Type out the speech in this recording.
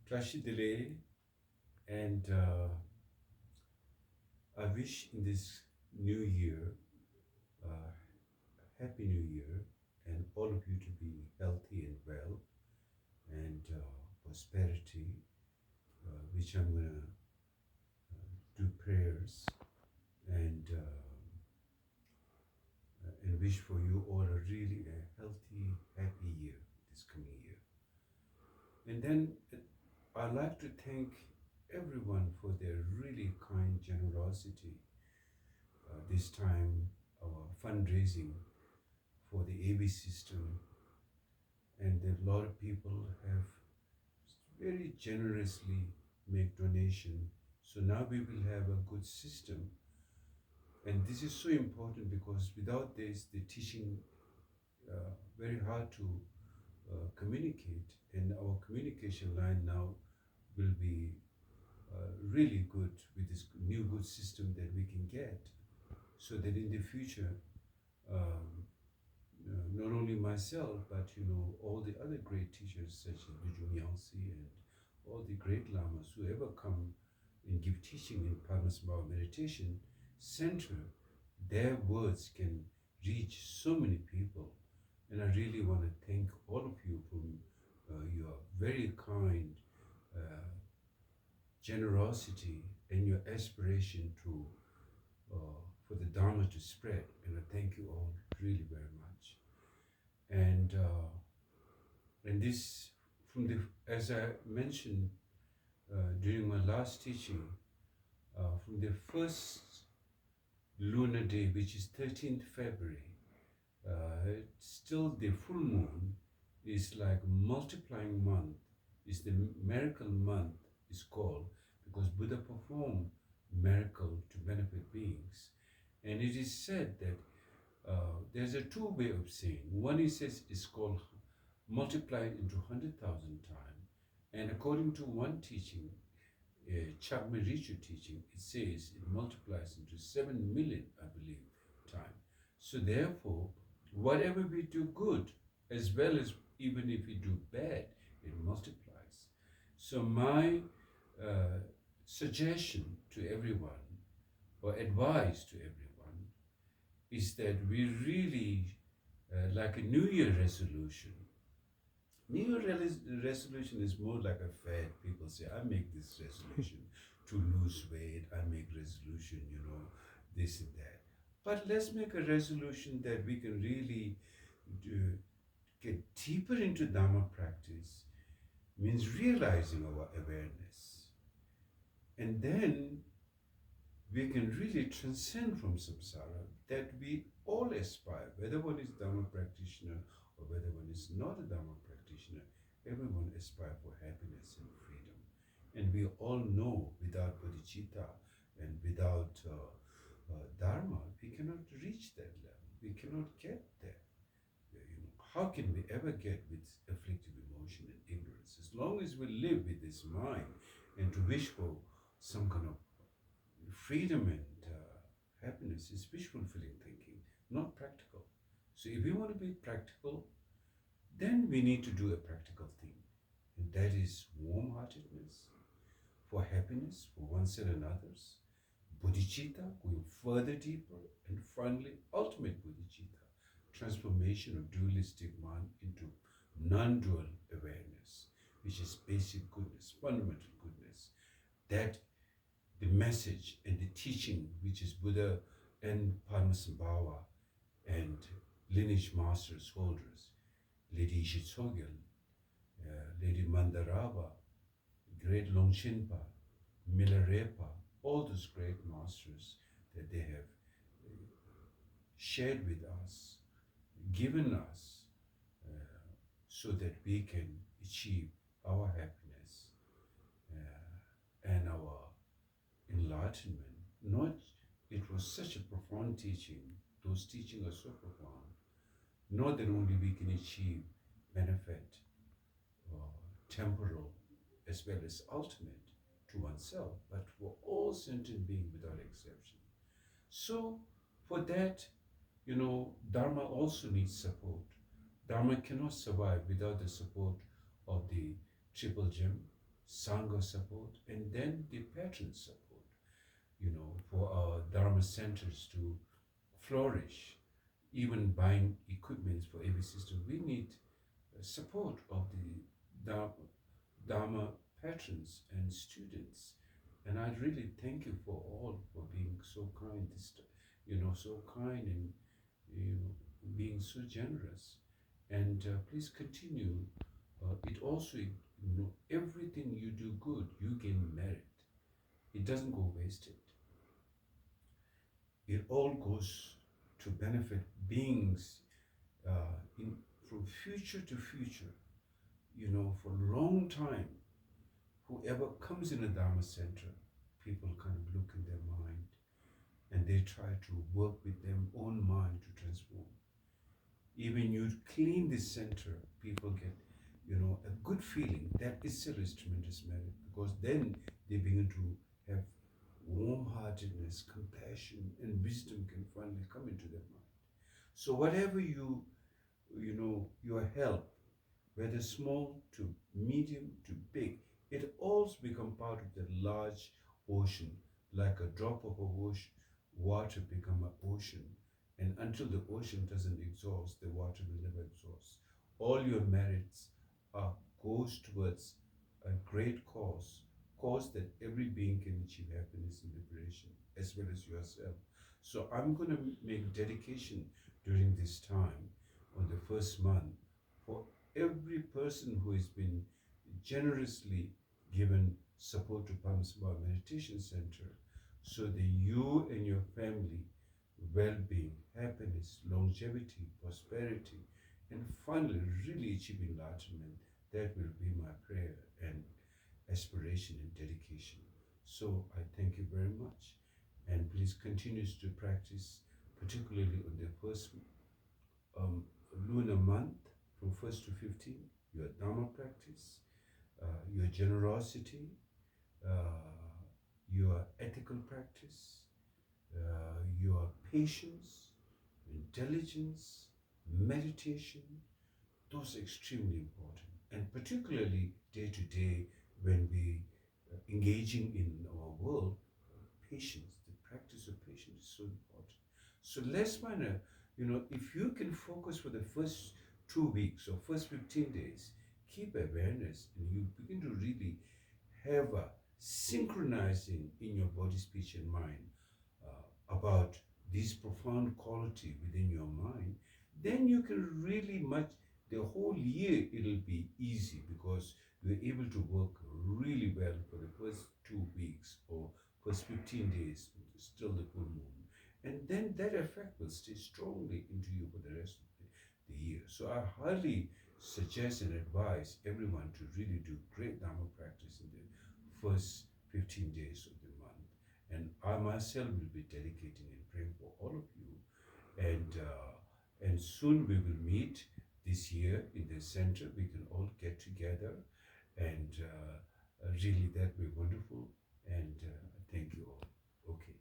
Tashi Delay, and I wish in this new year, uh, Happy New Year, and all of you to be healthy and well, and prosperity, which I'm going to do prayers and wish for you all a really healthy, happy year this coming year. And then I'd like to thank everyone for their really kind generosity this time, our fundraising for the AB system, and a lot of people have very generously made donation. So now we will have a good system, and this is so important because without this, the teaching very hard to communicate, and our communication line now will be really good with this new good system that we can get, so that in the future, um, not only myself, but all the other great teachers such as Vijay Nyangsi and all the great lamas who ever come and give teaching in Padmasambhava Meditation Center, their words can reach so many people. And I really want to thank all of you for your very kind generosity and your aspiration to for the Dharma to spread. And I thank you all really very much. And this, from the, as I mentioned during my last teaching, from the first lunar day, which is 13th February, still the full moon is like multiplying month, is the miracle month is called, because Buddha performed miracle to benefit beings. And it is said that there's a two way of saying. One is says it's called multiplied into 100,000 times, and according to one teaching, Chakme Richu teaching, it says it multiplies into 7 million, I believe, times. So therefore, whatever we do good, as well as even if we do bad, it multiplies. So my suggestion to everyone, or advice to everyone, is that we really, like a New Year resolution. New Year resolution is more like a fad. People say, I make this resolution to lose weight, I make resolution, this and that. But let's make a resolution that we can really get deeper into Dhamma practice, means realizing our awareness. And then we can really transcend from samsara, that we all aspire, whether one is Dhamma practitioner or whether one is not a Dhamma practitioner, everyone aspires for happiness and freedom. And we all know without bodhicitta and without Dharma, we cannot reach that level. We cannot get there. How can we ever get with afflictive emotion and ignorance? As long as we live with this mind and to wish for some kind of freedom and happiness is wish-fulfilling thinking, not practical. So if we want to be practical, then we need to do a practical thing. And that is warm-heartedness for happiness, for oneself and others. Bodhicitta, going further deeper. And finally, ultimate bodhicitta, transformation of dualistic mind into non-dual awareness, which is basic goodness, fundamental goodness. That the message and the teaching which is Buddha and Padmasambhava and lineage masters, holders, Lady Chhoje, Lady Mandarava, great Longshinpa, Milarepa, all those great masters that they have shared with us, given us, so that we can achieve our happiness and our enlightenment. Not, it was such a profound teaching, those teachings are so profound, not that only we can achieve benefit, temporal as well as ultimate to oneself, but for all sentient beings without exception. So for that, Dharma also needs support. Dharma cannot survive without the support of the triple gem, Sangha support, and then the patron support, for our Dharma centers to flourish. Even buying equipments for every system, we need support of the Dharma patrons and students. And I really thank you for all for being so kind, so kind and being so generous. And please continue. It also, everything you do good, you gain merit. It doesn't go wasted. It all goes to benefit beings from future to future, for a long time. Whoever comes in a Dharma center, people kind of look in their mind and they try to work with their own mind to transform. Even you clean this center, people get, a good feeling. That itself is tremendous merit, because then they begin to have warm-heartedness, compassion, and wisdom can finally come into their mind. So whatever your help, whether small to medium to big, it all become part of the large ocean, like a drop of water become an ocean. And until the ocean doesn't exhaust, the water will never exhaust. All your merits goes towards a great cause that every being can achieve happiness and liberation, as well as yourself. So I'm going to make dedication during this time, on the first month, for every person who has been generously given support to Padmasambhava Meditation Center, so that you and your family well-being, happiness, longevity, prosperity, and finally really achieve enlightenment. That will be my prayer and aspiration and dedication. So I thank you very much, and please continue to practice, particularly on the first lunar month, from 1st to 15, your Dharma practice, your generosity, your ethical practice, your patience, intelligence, meditation. Those are extremely important, and particularly day to day, when we engaging in our world, patience, the practice of patience is so important. So let's find a, if you can focus for the first 2 weeks or first 15 days, keep awareness, and you begin to really have a synchronizing in your body, speech, and mind about this profound quality within your mind, then you can really the whole year it'll be easy, because you're able to work really well for the first 2 weeks or first 15 days, still the full moon. And then that effect will stay strongly into you for the rest of the year. So I highly suggest and advise everyone to really do great Dharma practice in the first 15 days of the month. And I myself will be dedicating and praying for all of you. And soon we will meet this year in the center. We can all get together, and really that will be wonderful. And thank you all. Okay.